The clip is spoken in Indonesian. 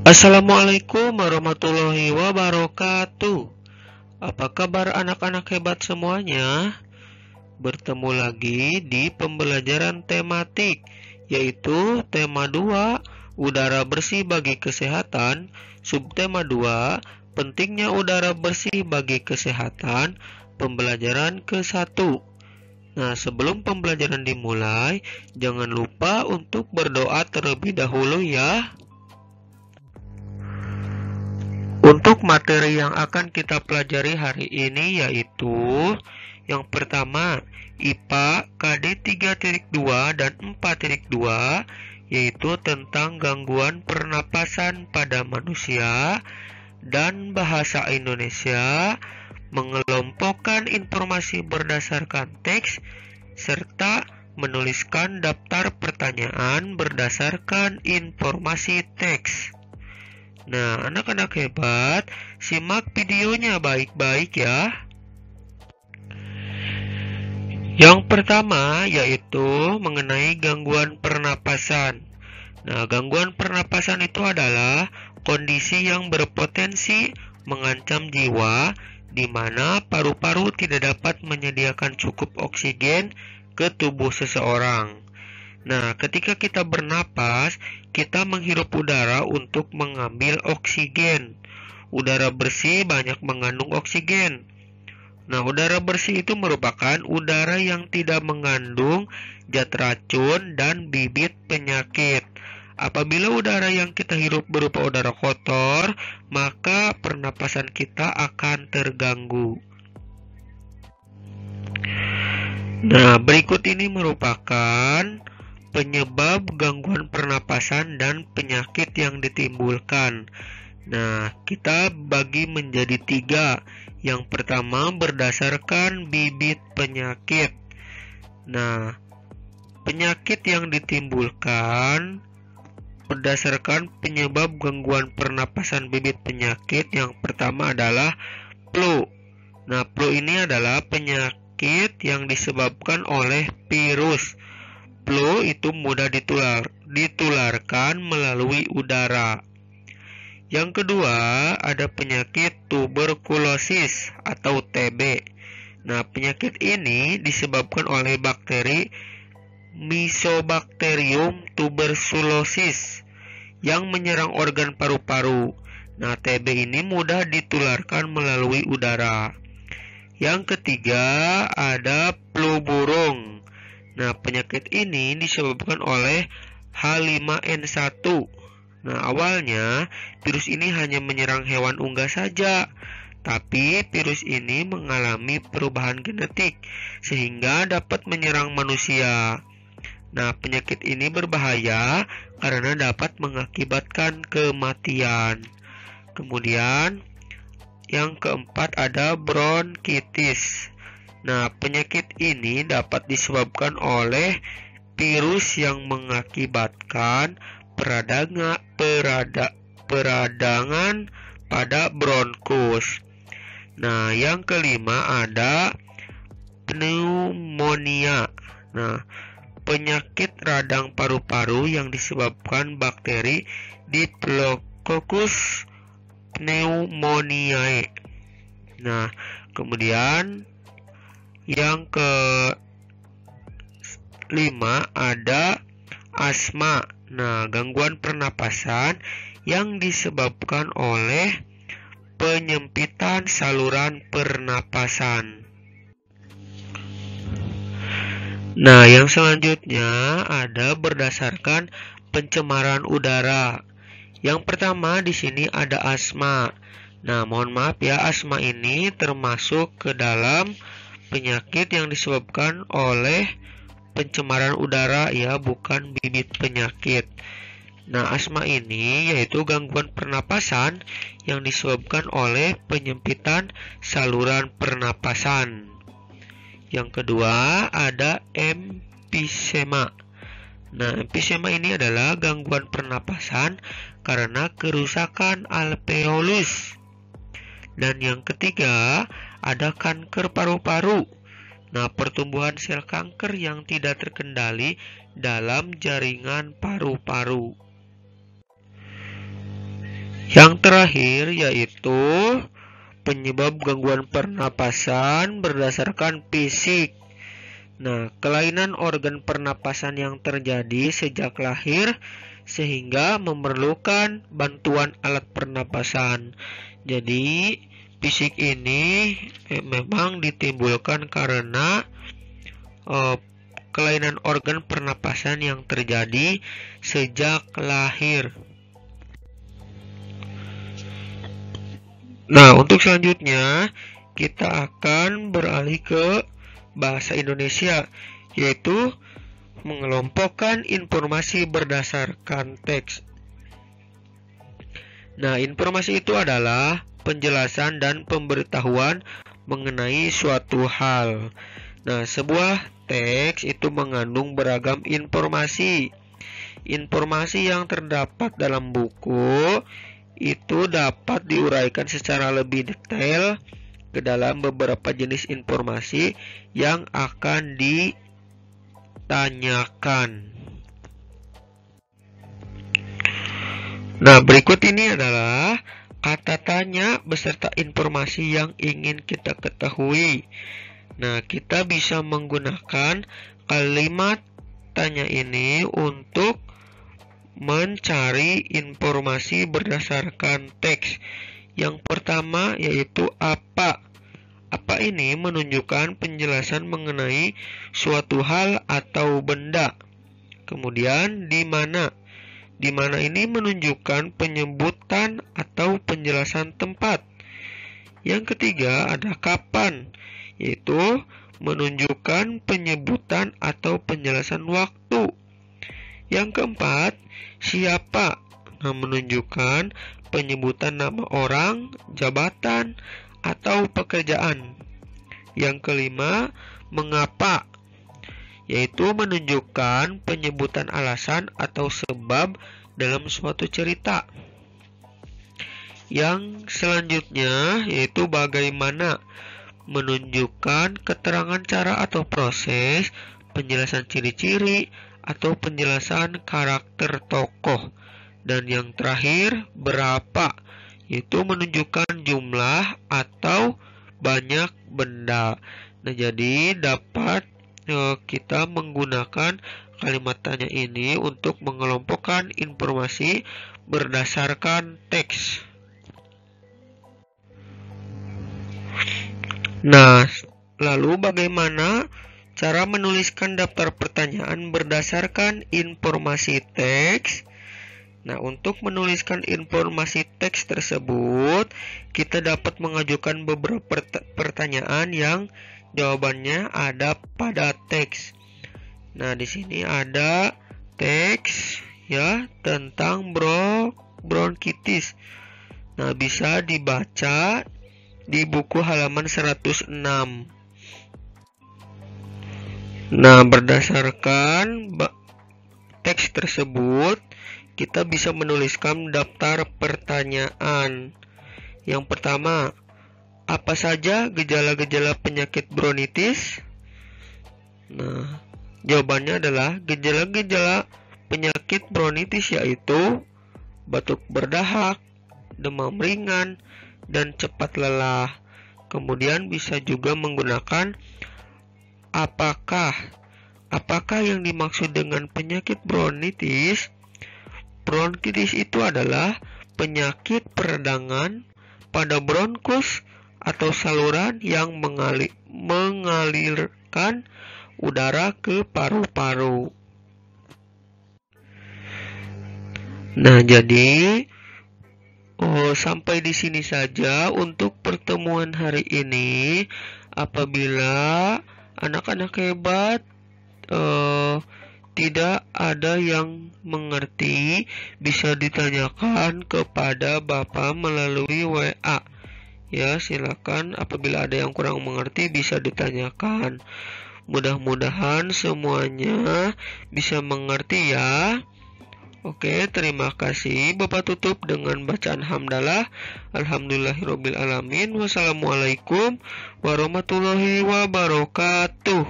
Assalamualaikum warahmatullahi wabarakatuh. Apa kabar anak-anak hebat semuanya? Bertemu lagi di pembelajaran tematik, yaitu tema 2, udara bersih bagi kesehatan, subtema 2, pentingnya udara bersih bagi kesehatan, pembelajaran ke-1. Nah, sebelum pembelajaran dimulai, jangan lupa untuk berdoa terlebih dahulu ya. Untuk materi yang akan kita pelajari hari ini yaitu yang pertama IPA KD 3.2 dan 4.2, yaitu tentang gangguan pernapasan pada manusia dan bahasa Indonesia, mengelompokkan informasi berdasarkan teks serta menuliskan daftar pertanyaan berdasarkan informasi teks. Nah, anak-anak hebat, simak videonya baik-baik ya. Yang pertama yaitu mengenai gangguan pernapasan. Nah, gangguan pernapasan itu adalah kondisi yang berpotensi mengancam jiwa, di mana paru-paru tidak dapat menyediakan cukup oksigen ke tubuh seseorang. Nah, ketika kita bernapas, kita menghirup udara untuk mengambil oksigen. Udara bersih banyak mengandung oksigen. Nah, udara bersih itu merupakan udara yang tidak mengandung zat racun dan bibit penyakit. Apabila udara yang kita hirup berupa udara kotor, maka pernapasan kita akan terganggu. Nah, berikut ini merupakan penyebab gangguan pernapasan dan penyakit yang ditimbulkan. Nah, kita bagi menjadi 3. Yang pertama berdasarkan bibit penyakit. Nah, penyakit yang ditimbulkan berdasarkan penyebab gangguan pernapasan bibit penyakit yang pertama adalah flu. Nah, flu ini adalah penyakit yang disebabkan oleh virus. Flu itu mudah ditularkan melalui udara. Yang kedua, ada penyakit tuberkulosis atau TB. Nah, penyakit ini disebabkan oleh bakteri Mycobacterium tuberculosis yang menyerang organ paru-paru. Nah, TB ini mudah ditularkan melalui udara. Yang ketiga, ada flu burung. Nah, penyakit ini disebabkan oleh H5N1. Nah, awalnya virus ini hanya menyerang hewan unggas saja, tapi virus ini mengalami perubahan genetik sehingga dapat menyerang manusia. Nah, penyakit ini berbahaya karena dapat mengakibatkan kematian. Kemudian, yang keempat ada bronkitis. Nah, penyakit ini dapat disebabkan oleh virus yang mengakibatkan peradangan pada bronkus. Nah, yang kelima ada pneumonia. Nah, penyakit radang paru-paru yang disebabkan bakteri Diplococcus pneumoniae. Nah, kemudian yang kelima ada asma. Nah, gangguan pernapasan yang disebabkan oleh penyempitan saluran pernapasan. Nah, yang selanjutnya ada berdasarkan pencemaran udara. Yang pertama di sini ada asma. Nah, mohon maaf ya, asma ini termasuk ke dalam penyakit yang disebabkan oleh pencemaran udara ya, bukan bibit penyakit. Nah, asma ini yaitu gangguan pernapasan yang disebabkan oleh penyempitan saluran pernapasan. Yang kedua ada emfisema. Nah, emfisema ini adalah gangguan pernapasan karena kerusakan alveolus. Dan yang ketiga, ada kanker paru-paru. Nah, pertumbuhan sel kanker yang tidak terkendali dalam jaringan paru-paru. Yang terakhir yaitu penyebab gangguan pernapasan berdasarkan fisik. Nah, kelainan organ pernapasan yang terjadi sejak lahir sehingga memerlukan bantuan alat pernapasan. Jadi, fisik ini memang ditimbulkan karena kelainan organ pernapasan yang terjadi sejak lahir. Nah, untuk selanjutnya kita akan beralih ke bahasa Indonesia, yaitu mengelompokkan informasi berdasarkan teks. Nah, informasi itu adalah penjelasan dan pemberitahuan mengenai suatu hal. Nah, sebuah teks itu mengandung beragam informasi. Informasi yang terdapat dalam buku itu dapat diuraikan secara lebih detail ke dalam beberapa jenis informasi yang akan ditanyakan. Nah, berikut ini adalah kata tanya beserta informasi yang ingin kita ketahui. Nah, kita bisa menggunakan kalimat tanya ini untuk mencari informasi berdasarkan teks. Yang pertama yaitu apa. Apa ini menunjukkan penjelasan mengenai suatu hal atau benda. Kemudian di mana. Di mana ini menunjukkan penyebutan atau penjelasan tempat. Yang ketiga ada kapan, yaitu menunjukkan penyebutan atau penjelasan waktu. Yang keempat, siapa, menunjukkan penyebutan nama orang, jabatan, atau pekerjaan. Yang kelima, mengapa, yaitu menunjukkan penyebutan alasan atau sebab dalam suatu cerita. Yang selanjutnya yaitu bagaimana, menunjukkan keterangan cara atau proses, penjelasan ciri-ciri, atau penjelasan karakter tokoh. Dan yang terakhir, berapa, yaitu menunjukkan jumlah atau banyak benda. Nah, jadi dapat kita menggunakan kalimat tanya ini untuk mengelompokkan informasi berdasarkan teks. Nah, lalu bagaimana cara menuliskan daftar pertanyaan berdasarkan informasi teks? Nah, untuk menuliskan informasi teks tersebut, kita dapat mengajukan beberapa pertanyaan yang jawabannya ada pada teks. Nah, di sini ada teks ya tentang bronkitis. Nah, bisa dibaca di buku halaman 106. Nah, berdasarkan teks tersebut, kita bisa menuliskan daftar pertanyaan. Yang pertama, apa saja gejala-gejala penyakit bronkitis? Nah, jawabannya adalah gejala-gejala penyakit bronkitis yaitu batuk berdahak, demam ringan, dan cepat lelah. Kemudian bisa juga menggunakan apakah. Apakah yang dimaksud dengan penyakit bronkitis? Bronkitis itu adalah penyakit peradangan pada bronkus atau saluran yang mengalirkan udara ke paru-paru. Nah, jadi sampai di sini saja untuk pertemuan hari ini. Apabila anak-anak hebat tidak ada yang mengerti, bisa ditanyakan kepada Bapak melalui WA. Ya, silakan apabila ada yang kurang mengerti bisa ditanyakan. Mudah-mudahan semuanya bisa mengerti ya. Oke, terima kasih. Bapak tutup dengan bacaan hamdalah. Alhamdulillahirobbilalamin. Wassalamualaikum warahmatullahi wabarakatuh.